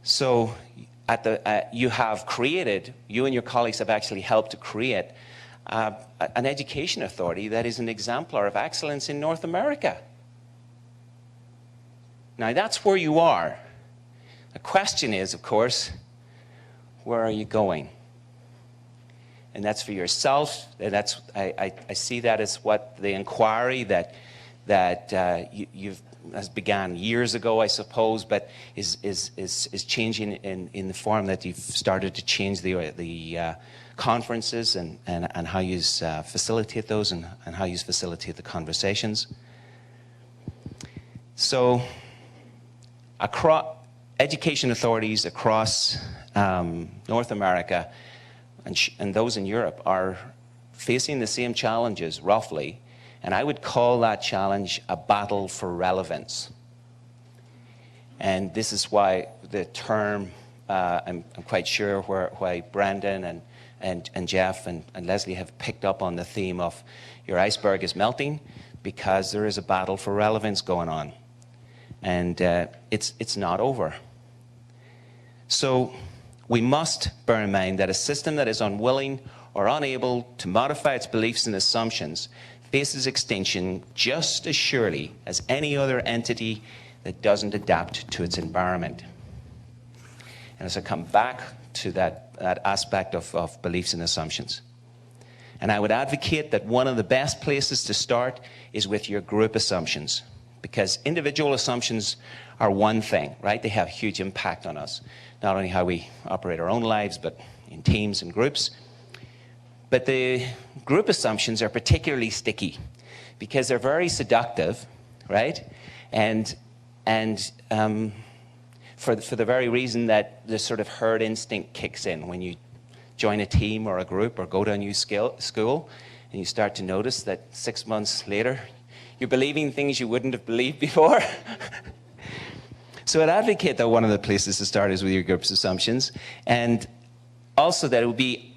So you have created, you and your colleagues have actually helped to create an education authority that is an exemplar of excellence in North America. Now that's where you are. The question is, of course, where are you going? And that's for yourself. And that's I see that as what the inquiry that has began years ago, I suppose, but is changing in the form that you've started to change the conferences and how you facilitate those and how you facilitate the conversations. So, education authorities across North America and those in Europe are facing the same challenges, roughly, and I would call that challenge a battle for relevance. And this is why the term, I'm quite sure why Brendan and Jeff and Leslie have picked up on the theme of your iceberg is melting, because there is a battle for relevance going on. And it's not over. So we must bear in mind that a system that is unwilling or unable to modify its beliefs and assumptions faces extinction just as surely as any other entity that doesn't adapt to its environment. And as I come back to that aspect of beliefs and assumptions, and I would advocate that one of the best places to start is with your group assumptions, because individual assumptions are one thing, right? They have a huge impact on us, not only how we operate our own lives, but in teams and groups. But the group assumptions are particularly sticky because they're very seductive, right? And for the very reason that the sort of herd instinct kicks in when you join a team or a group or go to a new school, and you start to notice that 6 months later, you're believing things you wouldn't have believed before. So I'd advocate that one of the places to start is with your group's assumptions, and also that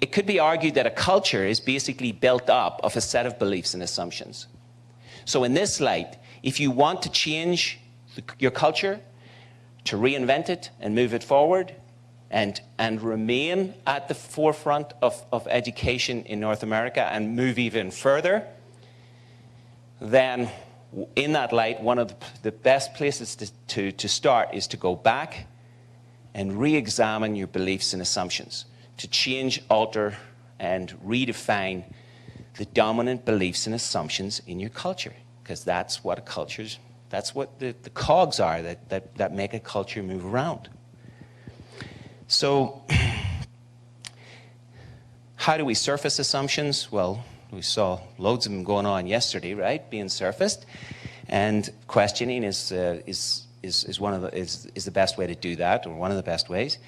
it could be argued that a culture is basically built up of a set of beliefs and assumptions. So in this light, if you want to change your culture, to reinvent it and move it forward, and remain at the forefront of education in North America and move even further, then in that light, one of the best places to start is to go back and re-examine your beliefs and assumptions, to change, alter, and redefine the dominant beliefs and assumptions in your culture, because that's what that's what the cogs are that make a culture move around. So, how do we surface assumptions? Well, we saw loads of them going on yesterday, right? Being surfaced, and questioning is the best way to do that, or one of the best ways.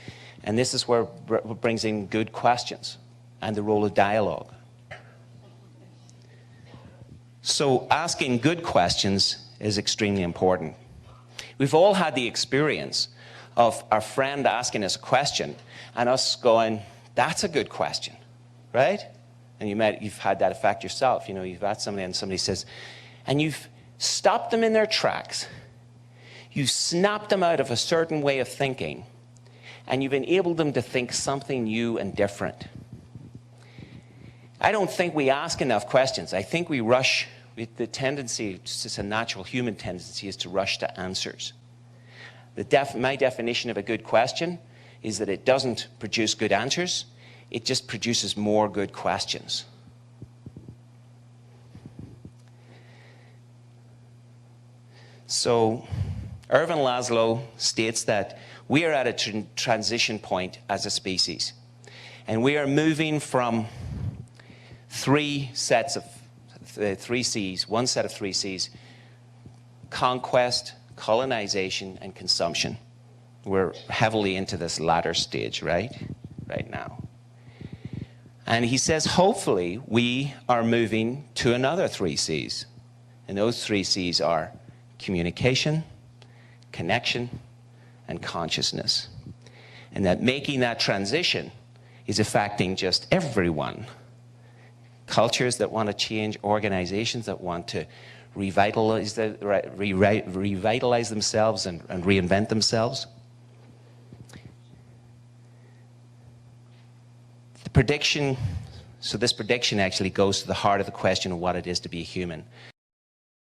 And this is where it brings in good questions and the role of dialogue. So asking good questions is extremely important. We've all had the experience of our friend asking us a question and us going, that's a good question, right? And you've had that effect yourself. You know, you've asked somebody and somebody says, and you've stopped them in their tracks. You've snapped them out of a certain way of thinking, and you've enabled them to think something new and different. I don't think we ask enough questions. I think we rush. The tendency, just a natural human tendency, is to rush to answers. My definition of a good question is that it doesn't produce good answers. It just produces more good questions. So, Irvin Laszlo states that we are at a transition point as a species. And we are moving from three C's, one set of three C's: conquest, colonization, and consumption. We're heavily into this latter stage, right now. And he says, hopefully, we are moving to another three C's. And those three C's are communication, connection, and consciousness. And that making that transition is affecting just everyone. Cultures that want to change, organizations that want to revitalize themselves and reinvent themselves. prediction, so this prediction actually goes to the heart of the question of what it is to be human.